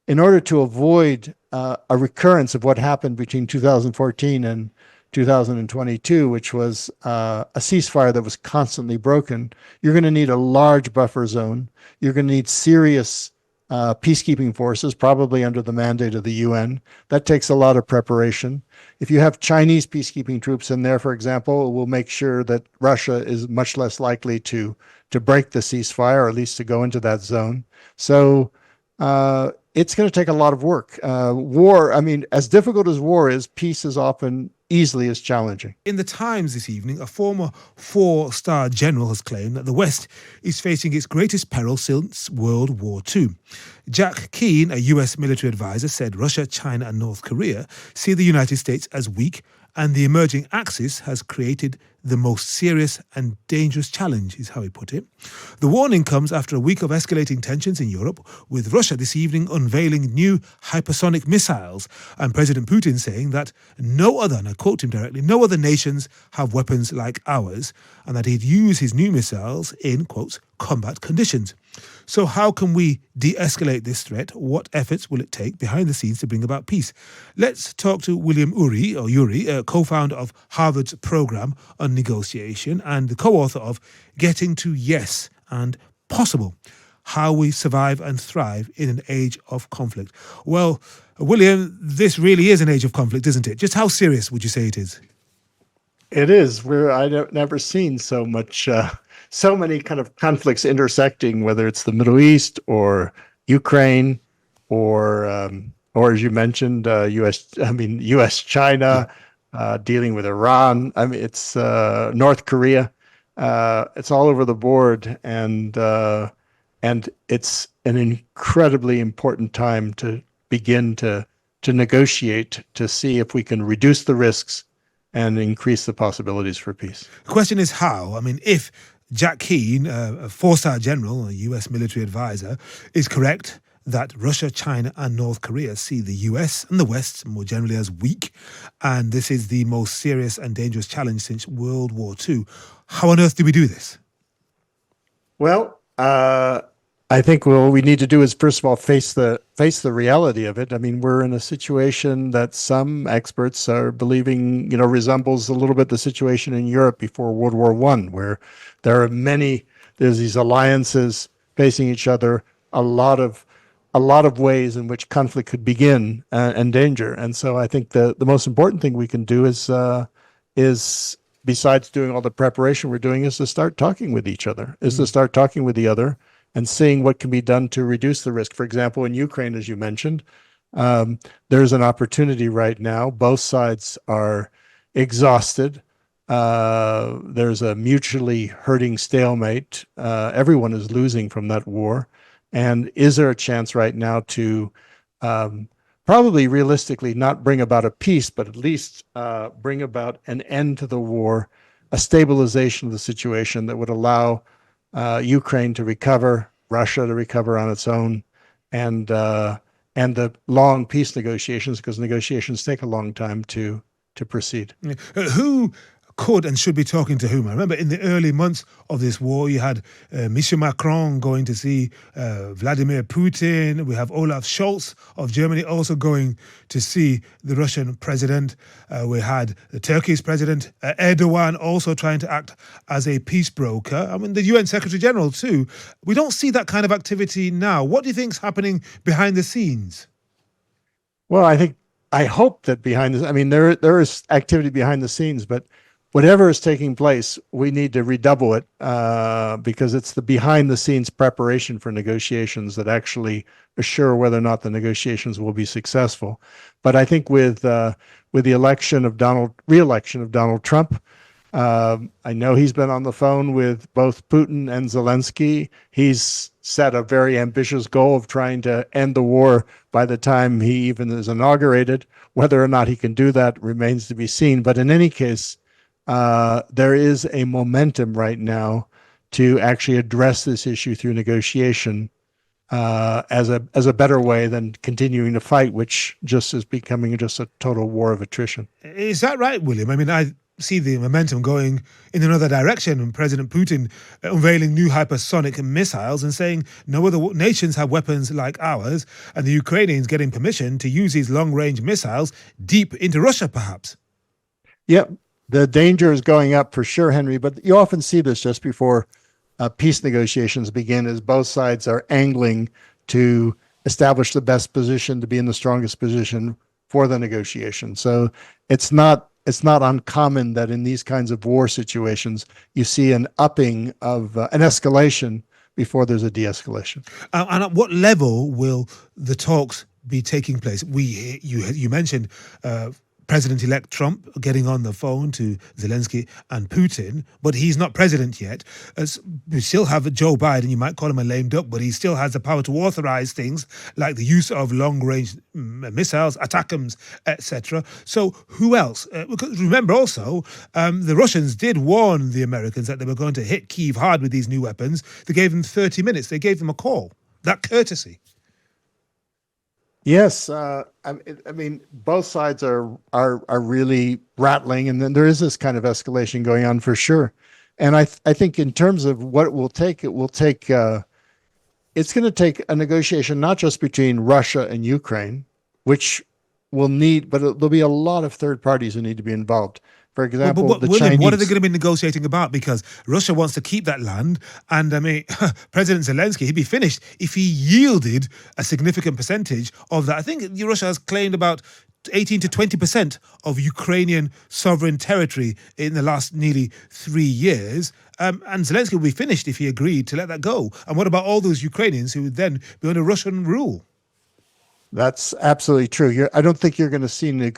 in order to avoid a recurrence of what happened between 2014 and 2022, which was a ceasefire that was constantly broken, you're going to need a large buffer zone. You're going to need serious peacekeeping forces, probably under the mandate of the UN. That takes a lot of preparation. If you have Chinese peacekeeping troops in there, for example, it will make sure that Russia is much less likely to break the ceasefire, or at least to go into that zone. So it's going to take a lot of work. War, I mean, as difficult as war is, peace is often easily as challenging. In the Times this evening, a former four-star general has claimed that the West is facing its greatest peril since World War II. Jack Keane, a US military advisor, said Russia, China and North Korea see the United States as weak, and the emerging axis has created the most serious and dangerous challenge, is how he put it. The warning comes after a week of escalating tensions in Europe, with Russia this evening unveiling new hypersonic missiles, and President Putin saying that no other, and I quote him directly, no other nations have weapons like ours, and that he'd use his new missiles in, quotes, combat conditions. So how can we de-escalate this threat? What efforts will it take behind the scenes to bring about peace? Let's talk to William Ury, co-founder of Harvard's program on negotiation and the co-author of Getting to Yes and Possible: How We Survive and Thrive in an Age of Conflict. Well, William, this really is an age of conflict, isn't it? Just how serious would you say it is? It is. I've never seen so much, so many kind of conflicts intersecting, whether it's the Middle East or Ukraine, or as you mentioned, U.S. China, dealing with Iran. I mean, it's North Korea. It's all over the board, and it's an incredibly important time to begin to negotiate to see if we can reduce the risks and increase the possibilities for peace. The question is how. I mean, if Jack Keane, a four-star general, a US military advisor, is correct that Russia, China and North Korea see the US and the West more generally as weak, and this is the most serious and dangerous challenge since World War II, how on earth do we do this? Well, I think what we need to do is, first of all, face the reality of it. I mean, we're in a situation that some experts are believing, resembles a little bit the situation in Europe before World War I, where there's these alliances facing each other, a lot of ways in which conflict could begin and danger. And so I think the most important thing we can do is besides doing all the preparation we're doing, is to start talking with each other, to start talking with the other and seeing what can be done to reduce the risk. For example, in Ukraine, as you mentioned, there's an opportunity right now. Both sides are exhausted. There's a mutually hurting stalemate. Everyone is losing from that war. And is there a chance right now to probably realistically not bring about a peace, but at least bring about an end to the war, a stabilization of the situation that would allow Ukraine to recover, Russia to recover on its own, and the long peace negotiations, because negotiations take a long time to proceed. Who could and should be talking to whom? I remember in the early months of this war, you had Monsieur Macron going to see Vladimir Putin. We have Olaf Scholz of Germany also going to see the Russian president. We had the Turkey's president, Erdogan, also trying to act as a peace broker. I mean, the UN Secretary General too. We don't see that kind of activity now. What do you think is happening behind the scenes? Well, I hope that there is activity behind the scenes, but whatever is taking place, we need to redouble it because it's the behind-the-scenes preparation for negotiations that actually assure whether or not the negotiations will be successful. But I think with the re-election of Donald Trump, I know he's been on the phone with both Putin and Zelensky. He's set a very ambitious goal of trying to end the war by the time he even is inaugurated. Whether or not he can do that remains to be seen. But in any case, there is a momentum right now to actually address this issue through negotiation as a better way than continuing to fight, which just is becoming just a total war of attrition. Is that right, William? I mean, see the momentum going in another direction, and President Putin unveiling new hypersonic missiles and saying no other nations have weapons like ours, and the Ukrainians getting permission to use these long-range missiles deep into Russia, perhaps. Yep, the danger is going up for sure, Henry. But you often see this just before peace negotiations begin, as both sides are angling to establish the best position, to be in the strongest position for the negotiation. So it's not uncommon that in these kinds of war situations you see an upping of an escalation before there's a de-escalation. And at what level will the talks be taking place? You mentioned President-elect Trump getting on the phone to Zelensky and Putin, but he's not president yet. We still have Joe Biden. You might call him a lame duck, but he still has the power to authorize things like the use of long-range missiles, ATACMS, etc. So who else? Because remember also, the Russians did warn the Americans that they were going to hit Kyiv hard with these new weapons. They gave them 30 minutes. They gave them a call. That courtesy. Yes, I mean, both sides are really rattling, and then there is this kind of escalation going on for sure. And I think in terms of what it will take, it's going to take a negotiation not just between Russia and Ukraine, which will need, but there'll be a lot of third parties who need to be involved. For example, the William, Chinese. what are they going to be negotiating about? Because Russia wants to keep that land. And I mean, President Zelensky, he'd be finished if he yielded a significant percentage of that. I think Russia has claimed about 18 to 20% of Ukrainian sovereign territory in the last nearly 3 years. And Zelensky would be finished if he agreed to let that go. And what about all those Ukrainians who would then be under Russian rule? That's absolutely true. I don't think you're going to see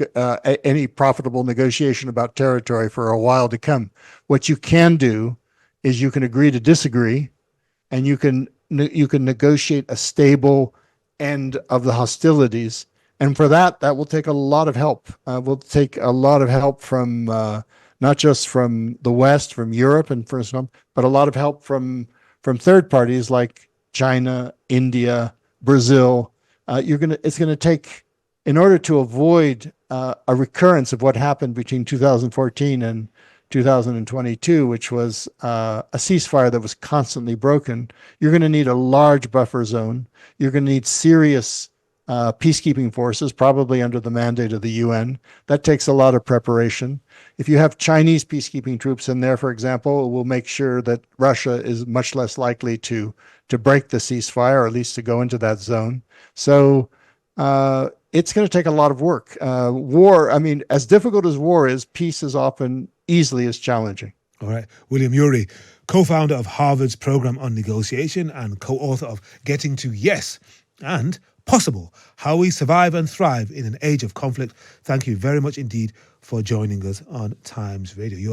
any profitable negotiation about territory for a while to come. What you can do is you can agree to disagree, and you can negotiate a stable end of the hostilities. And for that will take a lot of help. Will take a lot of help from not just from the West, from Europe, and for some, but a lot of help from third parties like China, India, Brazil. It's going to take, in order to avoid a recurrence of what happened between 2014 and 2022, which was a ceasefire that was constantly broken. You're going to need a large buffer zone. You're going to need serious peacekeeping forces, probably under the mandate of the UN. That takes a lot of preparation. If you have Chinese peacekeeping troops in there, for example, it will make sure that Russia is much less likely to break the ceasefire, or at least to go into that zone. So it's going to take a lot of work. War, I mean, as difficult as war is, peace is often easily as challenging. All right. William Ury, co-founder of Harvard's program on negotiation and co-author of Getting to Yes and Possible, How We Survive and Thrive in an Age of Conflict. Thank you very much indeed for joining us on Times Radio.